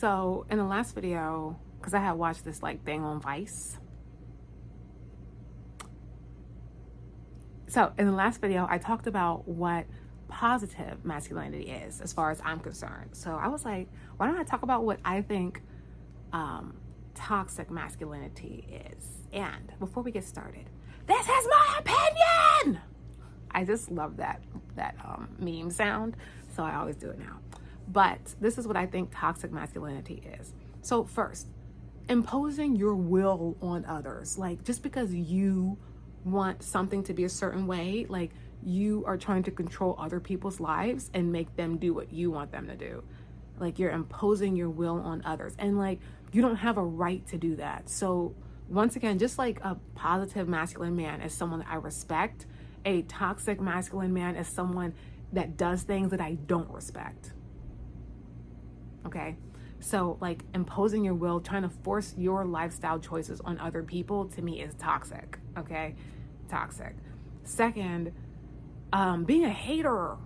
So in the last video, because I had watched this like thing on Vice. So in the last video, I talked about what positive masculinity is as far as I'm concerned. So I was like, why don't I talk about what I think toxic masculinity is? And before we get started, this is my opinion. I just love that meme sound, so I always do it now. But this is what I think toxic masculinity is. So first, imposing your will on others. Like, just because you want something to be a certain way, like you are trying to control other people's lives and make them do what you want them to do. Like, you're imposing your will on others, and like you don't have a right to do that. So once again, just like a positive masculine man is someone that I respect, a toxic masculine man is someone that does things that I don't respect. Okay? So like imposing your will, trying to force your lifestyle choices on other people, to me is toxic. Okay? Toxic. Second, being a hater,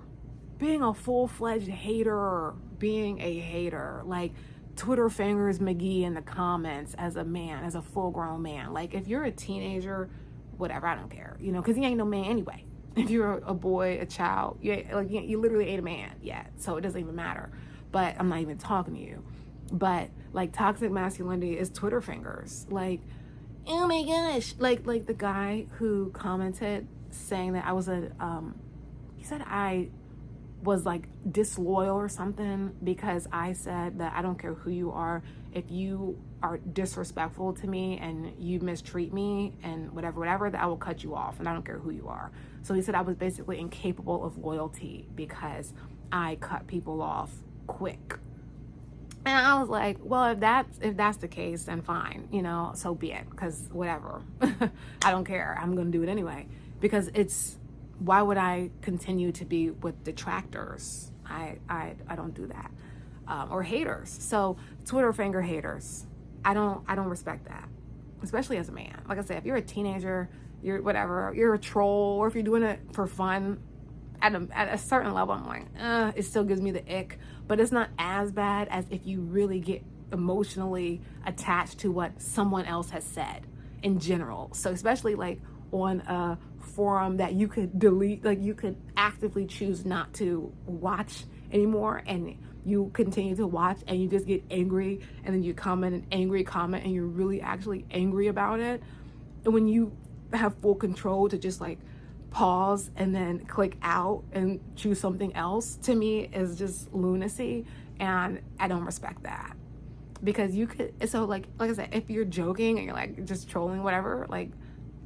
being a full-fledged hater, being a hater, like Twitter fingers McGee in the comments as a man, as a full-grown man. Like, if you're a teenager, whatever, I don't care, you know, because he ain't no man anyway. If you're a boy, a child, you literally ain't a man yet, so it doesn't even matter. But I'm not even talking to you. But like toxic masculinity is Twitter fingers. Like, oh my gosh, like the guy who commented saying that I was he said I was like disloyal or something because I said that I don't care who you are, if you are disrespectful to me and you mistreat me and whatever, that I will cut you off, and I don't care who you are. So he said I was basically incapable of loyalty because I cut people off quick. And I was like, well, if that's the case, then fine, you know, so be it, because whatever. I don't care. I'm going to do it anyway, because why would I continue to be with detractors? I don't do that. Or haters. So Twitter finger haters, I don't respect that, especially as a man. Like I said, if you're a teenager, you're whatever, you're a troll, or if you're doing it for fun, at a certain level, I'm like, it still gives me the ick. But it's not as bad as if you really get emotionally attached to what someone else has said in general. So especially like on a forum that you could delete, like you could actively choose not to watch anymore, and you continue to watch and you just get angry, and then you comment an angry comment and you're really actually angry about it. And when you have full control to just like pause and then click out and choose something else, to me is just lunacy, and I don't respect that. Because you could, so like I said, if you're joking and you're like just trolling, whatever, like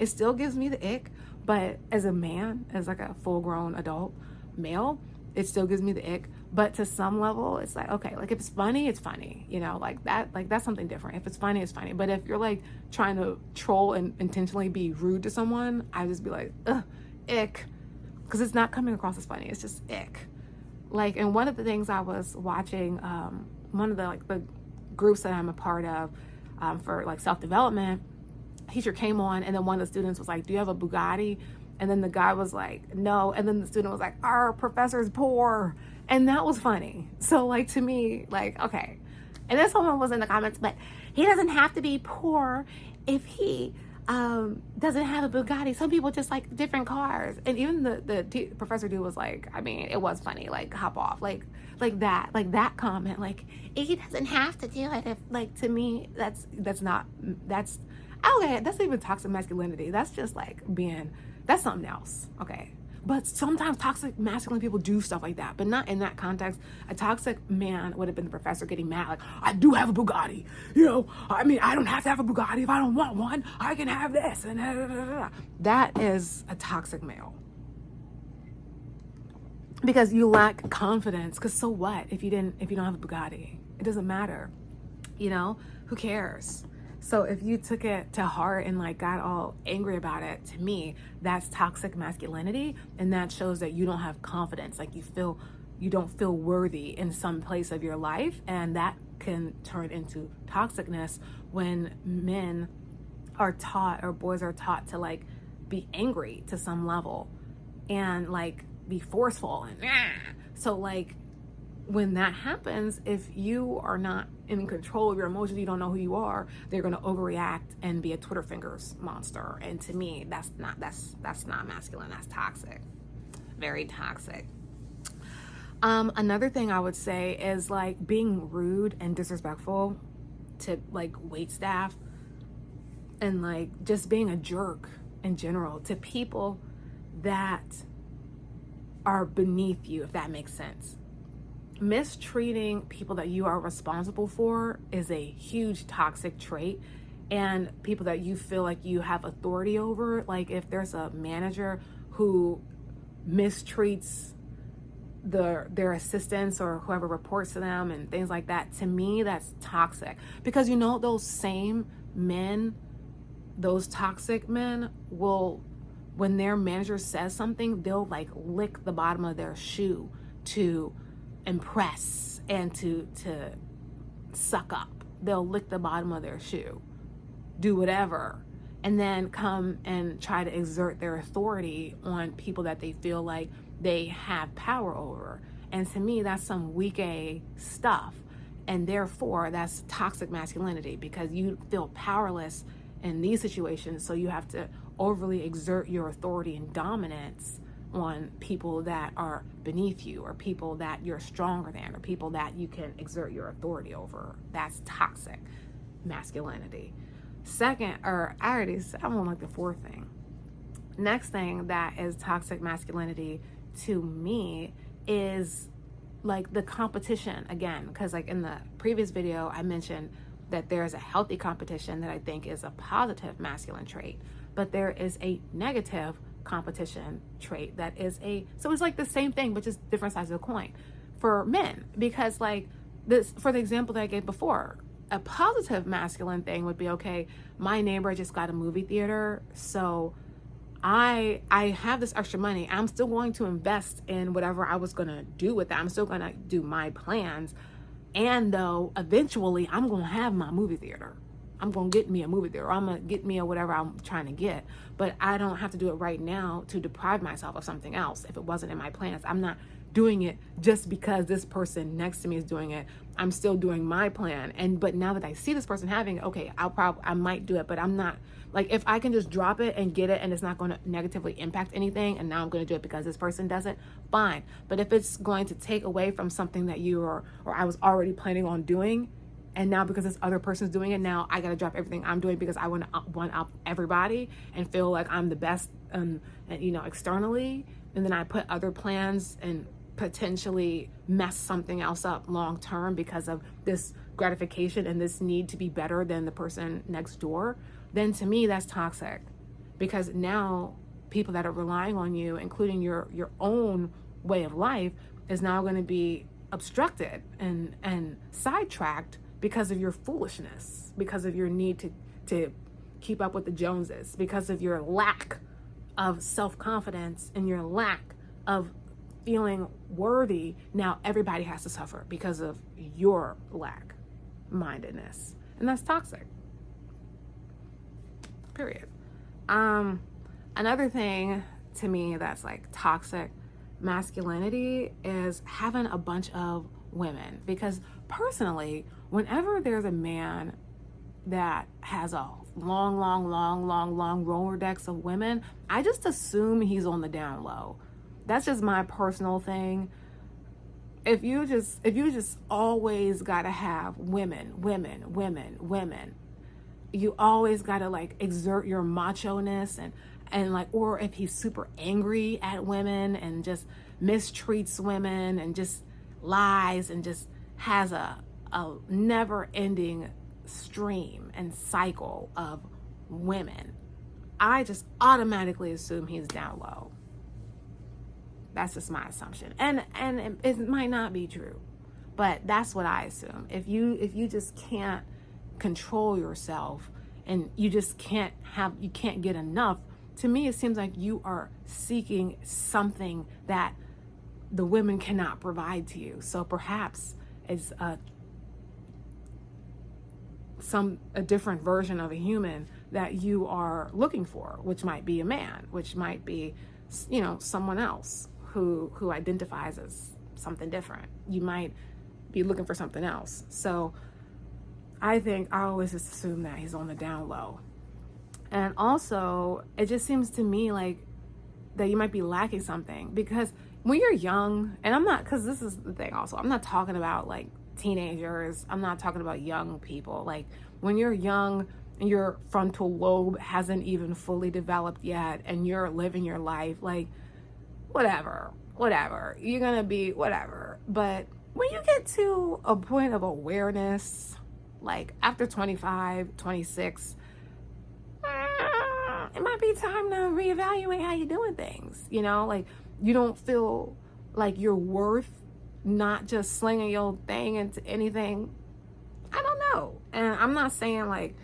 it still gives me the ick. But as a man, as like a full-grown adult male, it still gives me the ick. But to some level, it's like, okay, like if it's funny, it's funny, you know, like that's something different. If it's funny, it's funny. But if you're like trying to troll and intentionally be rude to someone, I just be like, ugh, ick, because it's not coming across as funny. It's just ick. Like, and one of the things I was watching, one of the groups that I'm a part of for like self-development, teacher came on, and then one of the students was like, do you have a Bugatti? And then the guy was like, no. And then the student was like, our professor's poor. And that was funny. So like, to me, like, okay. And then someone was in the comments, but he doesn't have to be poor if he doesn't have a Bugatti. Some people just like different cars. And even the professor dude was like, I mean, it was funny, like hop off, like that comment, like he doesn't have to do it. If, like, to me, that's okay, that's not even toxic masculinity. That's just like that's something else. Okay. But sometimes toxic masculine people do stuff like that, but not in that context. A toxic man would have been the professor getting mad, like, I do have a Bugatti. You know, I mean, I don't have to have a Bugatti if I don't want one. I can have this. And that is a toxic male. Because you lack confidence. Because so what if you don't have a Bugatti? It doesn't matter. You know, who cares? So if you took it to heart and like got all angry about it, to me, that's toxic masculinity. And that shows that you don't have confidence. Like you don't feel worthy in some place of your life. And that can turn into toxicness when men are taught, or boys are taught, to like be angry to some level and like be forceful and so like when that happens, if you are not in control of your emotions, you don't know who you are, they're going to overreact and be a Twitter fingers monster. And to me, that's not masculine. That's toxic. Very toxic. Another thing I would say is like being rude and disrespectful to like wait staff, and like just being a jerk in general to people that are beneath you, if that makes sense. Mistreating people that you are responsible for is a huge toxic trait, and people that you feel like you have authority over, like if there's a manager who mistreats their assistants or whoever reports to them and things like that, to me that's toxic. Because you know, those same men, those toxic men will, when their manager says something, they'll like lick the bottom of their shoe to impress and to suck up. They'll lick the bottom of their shoe, do whatever, and then come and try to exert their authority on people that they feel like they have power over. And to me, that's some weak A stuff. And therefore, that's toxic masculinity, because you feel powerless in these situations. So you have to overly exert your authority and dominance on people that are beneath you, or people that you're stronger than, or people that you can exert your authority over. That's toxic masculinity. Second, or I'm on like the fourth thing. Next thing that is toxic masculinity to me is like the competition again, because like in the previous video I mentioned that there's a healthy competition that I think is a positive masculine trait, but there is a negative competition trait that is so it's like the same thing but just different sides of the coin for men. Because like this, for the example that I gave before, a positive masculine thing would be, okay, my neighbor just got a movie theater, so I have this extra money. I'm still going to invest in whatever I was going to do with that. I'm still going to do my plans. And though eventually I'm going to have my movie theater. I'm going to get me a movie theater. Or I'm going to get me a whatever I'm trying to get. But I don't have to do it right now to deprive myself of something else if it wasn't in my plans. I'm not doing it just because this person next to me is doing it. I'm still doing my plan. But now that I see this person having it, okay, I might do it, but I'm not. Like, if I can just drop it and get it and it's not going to negatively impact anything, and now I'm going to do it because this person does it, fine. But if it's going to take away from something that you or I was already planning on doing, and now because this other person's doing it, now I got to drop everything I'm doing because I want to one up everybody and feel like I'm the best, and externally, and then I put other plans and potentially mess something else up long term because of this gratification and this need to be better than the person next door, then to me that's toxic. Because now people that are relying on you, including your own way of life, is now going to be obstructed and sidetracked because of your foolishness, because of your need to keep up with the Joneses, because of your lack of self-confidence and your lack of feeling worthy. Now everybody has to suffer because of your lack mindedness, and that's toxic, period. Another thing to me that's like toxic masculinity is having a bunch of women. Because personally, whenever there's a man that has a long Rolodex of women, I just assume he's on the down low. That's just my personal thing. If you just always gotta have women, you always gotta like exert your macho-ness and like, or if he's super angry at women and just mistreats women and just lies and just has a never-ending stream and cycle of women, I just automatically assume he's down low. That's just my assumption, and it might not be true, but that's what I assume. If you just can't control yourself and you just can't get enough, to me it seems like you are seeking something that the women cannot provide to you. So perhaps it's a different version of a human that you are looking for, which might be a man, which might be someone else who identifies as something different. You might be looking for something else. So I think I always just assume that he's on the down low. And also, it just seems to me like that you might be lacking something, because when you're young, and I'm not, because this is the thing also, I'm not talking about like teenagers, I'm not talking about young people. Like when you're young and your frontal lobe hasn't even fully developed yet and you're living your life, like whatever, you're gonna be whatever. But when you get to a point of awareness, like after 25, 26, it might be time to reevaluate how you're doing things. You know, like you don't feel like you're worth not just slinging your thing into anything. I don't know. And I'm not saying like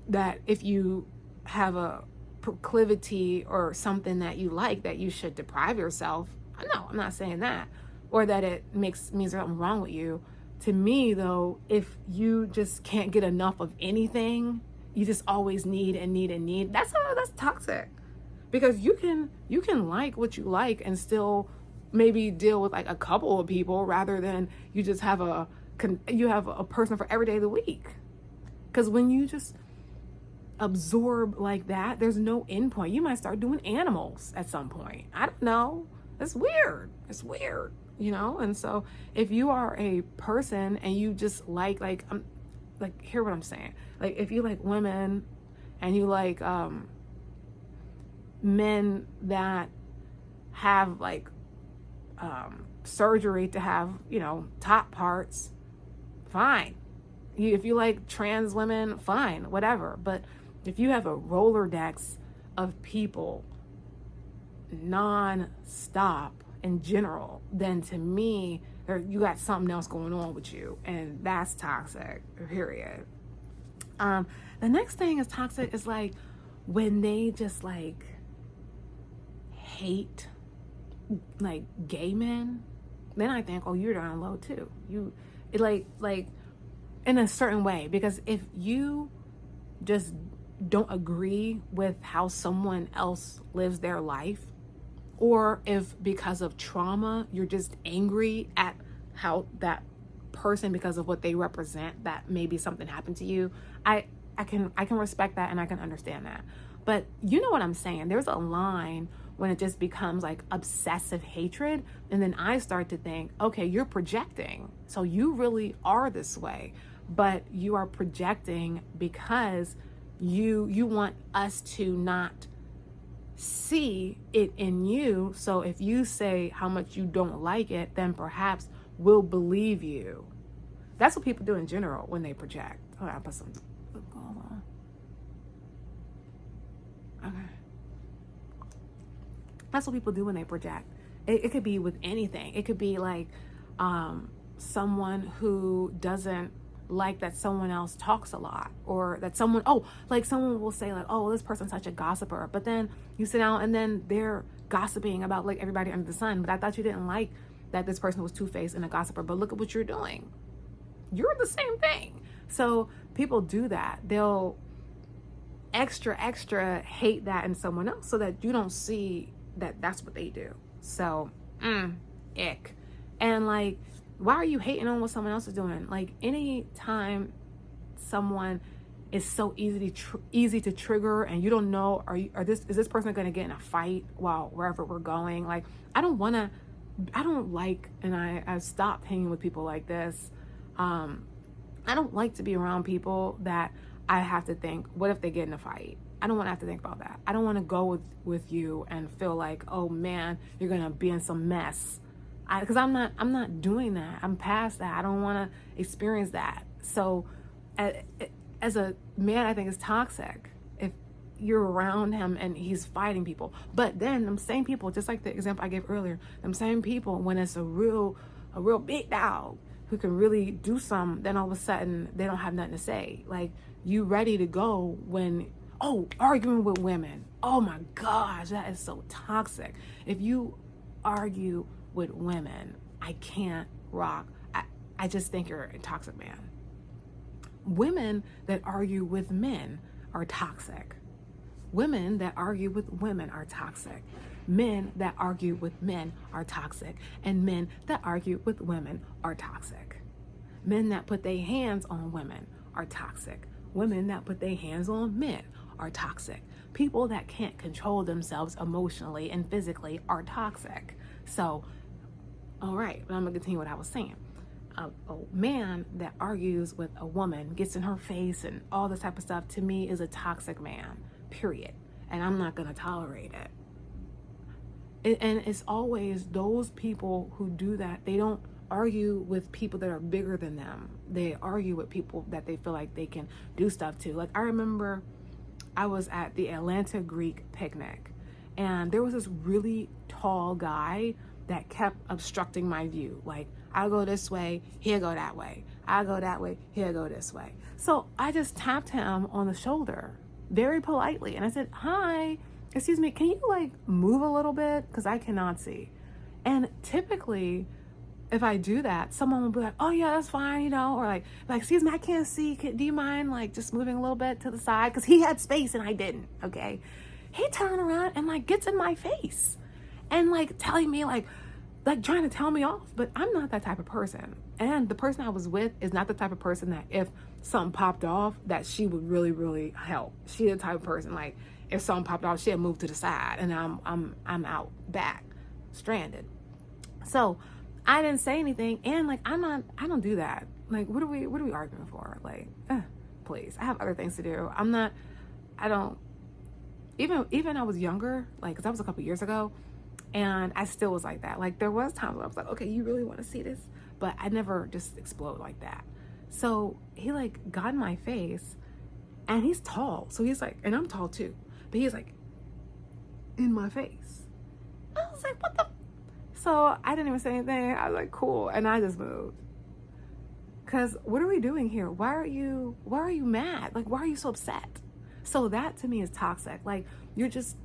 that if you have a proclivity or something that you like, that you should deprive yourself. No, I'm not saying that. Or that it means there's something wrong with you. To me, though, if you just can't get enough of anything, you just always need and need and need, that's toxic. Because you can like what you like and still maybe deal with like a couple of people, rather than you just have a person for every day of the week. Because when you just absorb like that, there's no end point. You might start doing animals at some point. I don't know. It's weird. You know? And so if you are a person and you just like hear what I'm saying. Like if you like women and you like men that have like surgery to have, top parts, fine. If you like trans women, fine, whatever. But if you have a Rolodex of people non-stop in general, then to me, you got something else going on with you, and that's toxic, period. The next thing is toxic is like when they just like hate like gay men. Then I think, oh, you're down low too. Like in a certain way, because if you just don't agree with how someone else lives their life, or if because of trauma you're just angry at how that person, because of what they represent, that maybe something happened to you, I can respect that and I can understand that. But you know what I'm saying? There's a line when it just becomes like obsessive hatred, and then I start to think, okay, you're projecting, so you really are this way, but you are projecting because you want us to not see it in you. So if you say how much you don't like it, then perhaps we'll believe you. That's what people do in general when they project. Oh, I'll put some lip gloss on. Okay. That's what people do when they project. It could be with anything. It could be like someone who doesn't like that someone else talks a lot, or that someone will say like, oh, this person's such a gossiper, but then you sit down and then they're gossiping about like everybody under the sun. But I thought you didn't like that this person was two-faced and a gossiper, but look at what you're doing. You're the same thing. So people do that. They'll extra hate that in someone else so that you don't see that that's what they do. So ick. And like, why are you hating on what someone else is doing? Like, any time someone is so easy to trigger, and you don't know, is this person going to get in a fight while wherever we're going? Like, I've stopped hanging with people like this. I don't like to be around people that I have to think, what if they get in a fight? I don't want to have to think about that. I don't want to go with you and feel like, oh man, you're going to be in some mess. Because I'm not doing that. I'm past that. I don't want to experience that. So as a man, I think it's toxic if you're around him and he's fighting people. But then them same people, just like the example I gave earlier, them same people, when it's a real big dog who can really do something, then all of a sudden they don't have nothing to say. Like, you ready to go when, arguing with women. Oh my gosh, that is so toxic. If you argue with women, I can't rock. I just think you're a toxic man. Women that argue with men are toxic. Women that argue with women are toxic. men that argue with men are toxic, and men that argue with women are toxic. Men that put their hands on women are toxic. Women that put their hands on men are toxic. People that can't control themselves emotionally and physically are toxic. So, all right, but I'm gonna continue what I was saying. A man that argues with a woman, gets in her face and all this type of stuff, to me is a toxic man, period. And I'm not gonna tolerate it. And it's always those people who do that. They don't argue with people that are bigger than them. They argue with people that they feel like they can do stuff to. Like, I remember I was at the Atlanta Greek picnic, and there was this really tall guy that kept obstructing my view. Like, I'll go this way, he'll go that way. I'll go that way, he'll go this way. So I just tapped him on the shoulder very politely, and I said, "Hi, excuse me, can you like move a little bit? Because I cannot see." And typically, if I do that, someone will be like, "Oh yeah, that's fine," you know, or like, "Excuse me, I can't see. Do you mind like just moving a little bit to the side?" Because he had space and I didn't. Okay, he turned around and like gets in my face and like telling me like trying to tell me off. But I'm not that type of person, and the person I was with is not the type of person that if something popped off that she would really help. She's the type of person like if something popped off, she'd move to the side, and I'm out back, stranded. So I didn't say anything, and like I don't do that. Like, what are we arguing for? Like, please, I have other things to do. I don't even I was younger, like, because that was a couple years ago, and I still was like that. Like, there was times where I was like, okay, you really want to see this? But I never just explode like that. So he like got in my face, and he's tall, so he's like, and I'm tall too, but he's like in my face. I was like, what the? So I didn't even say anything. I was like, cool, and I just moved. Cause what are we doing here? Why are you mad? Like, why are you so upset? So that to me is toxic. Like, you're just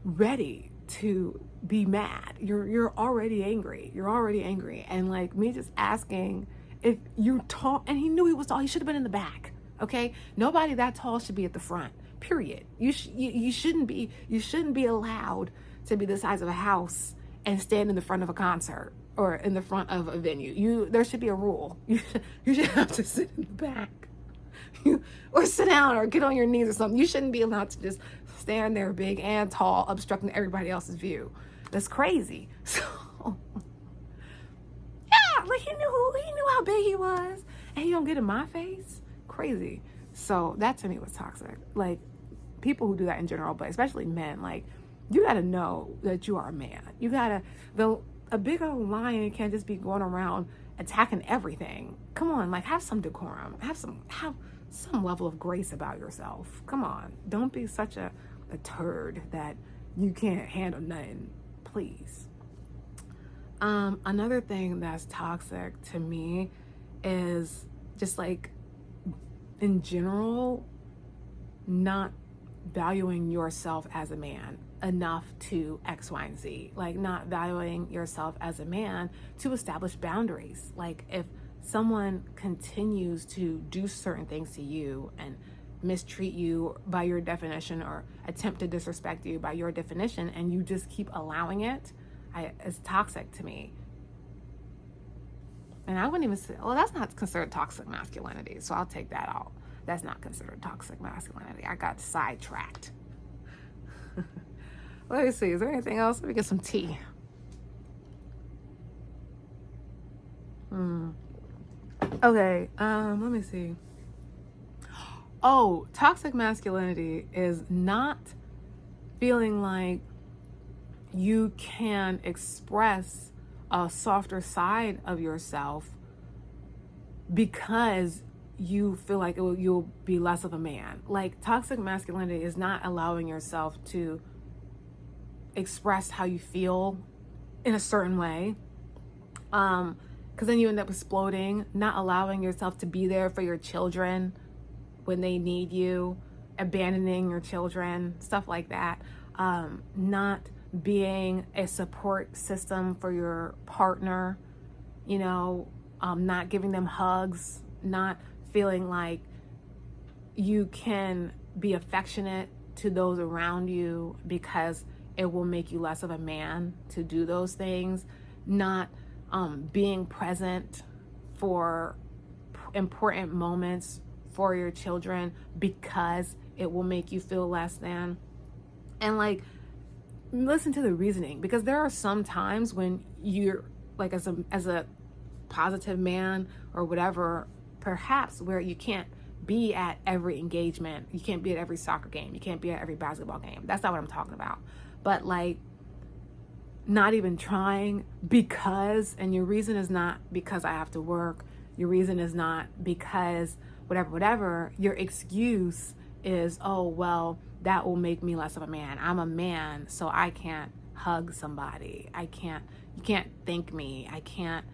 ready to be mad. You're already angry. And like me just asking if you're tall, and he knew he was tall. He should have been in the back. Okay, nobody that tall should be at the front. Period. You shouldn't be allowed to be the size of a house and stand in the front of a concert or in the front of a venue. There should be a rule. You should have to sit in the back, or sit down, or get on your knees or something. You shouldn't be allowed to just stand there big and tall, obstructing everybody else's view. That's crazy. So yeah, like he knew how big he was, and he don't get in my face. Crazy. So that to me was toxic. Like, people who do that in general, but especially men, like, you gotta know that you are a man. A big old lion can't just be going around attacking everything. Come on, like, have some decorum. Have some level of grace about yourself. Come on. Don't be such a turd that you can't handle nothing. Please. Another thing that's toxic to me is just like, in general, not valuing yourself as a man enough to X, Y, and Z. Like, not valuing yourself as a man to establish boundaries. Like, if someone continues to do certain things to you and mistreat you by your definition, or attempt to disrespect you by your definition, and you just keep allowing it, it's toxic to me. And I wouldn't even say, well, that's not considered toxic masculinity, so I'll take that out. That's not considered toxic masculinity. I got sidetracked. Let me see, is there anything else? Let me get some tea. Okay, let me see. Oh, toxic masculinity is not feeling like you can express a softer side of yourself because you feel like you'll be less of a man. Like, toxic masculinity is not allowing yourself to express how you feel in a certain way, because then you end up exploding. Not allowing yourself to be there for your children when they need you, abandoning your children, stuff like that. Not being a support system for your partner, not giving them hugs, not feeling like you can be affectionate to those around you because it will make you less of a man to do those things. Not being present for important moments for your children because it will make you feel less than. And like, listen to the reasoning, because there are some times when you're like, as a positive man or whatever, perhaps where you can't be at every engagement, you can't be at every soccer game, you can't be at every basketball game. That's not what I'm talking about. But like, not even trying because, and your reason is not because I have to work, your reason is not because whatever, your excuse is, oh, well, that will make me less of a man. I'm a man, so I can't hug somebody. You can't thank me. I can't,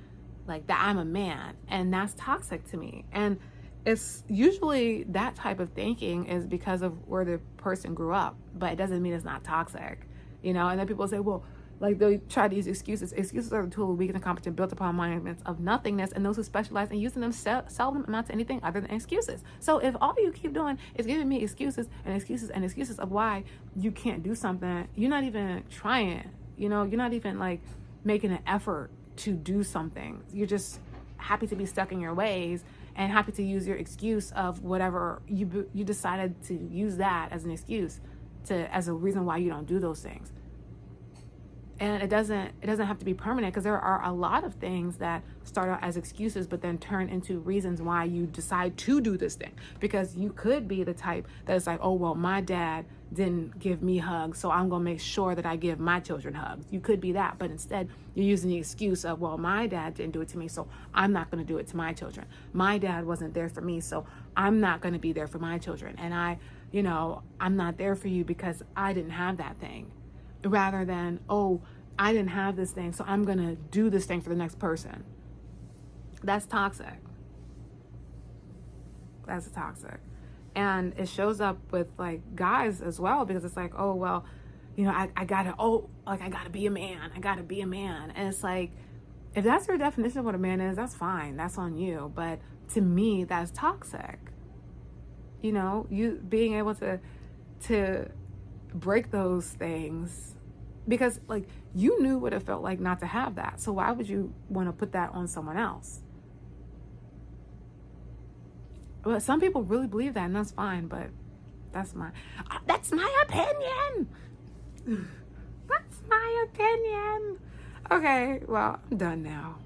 like that. I'm a man. And that's toxic to me. And it's usually that type of thinking is because of where the person grew up, but it doesn't mean it's not toxic, you know? And then people say, well, like they try to use excuses. Excuses are the tool of weak and incompetent built upon monuments of nothingness, and those who specialize in using them seldom amount to anything other than excuses. So if all you keep doing is giving me excuses and excuses and excuses of why you can't do something, you're not even trying, you know, you're not even like making an effort to do something. You're just happy to be stuck in your ways and happy to use your excuse of whatever you decided to use that as an excuse as a reason why you don't do those things. And it doesn't have to be permanent, because there are a lot of things that start out as excuses but then turn into reasons why you decide to do this thing. Because you could be the type that is like, oh, well, my dad didn't give me hugs, so I'm going to make sure that I give my children hugs. You could be that, but instead you're using the excuse of, well, my dad didn't do it to me, so I'm not going to do it to my children. My dad wasn't there for me, so I'm not going to be there for my children. And I'm not there for you because I didn't have that thing. Rather than, oh, I didn't have this thing, so I'm going to do this thing for the next person. That's toxic. That's toxic. And it shows up with like guys as well, because it's like, oh, well, I gotta be a man. I gotta be a man. And it's like, if that's your definition of what a man is, that's fine. That's on you. But to me, that's toxic. You being able to break those things, because like you knew what it felt like not to have that. So why would you want to put that on someone else? Well, some people really believe that, and that's fine, but that's my opinion. That's my opinion. Okay, well, I'm done now.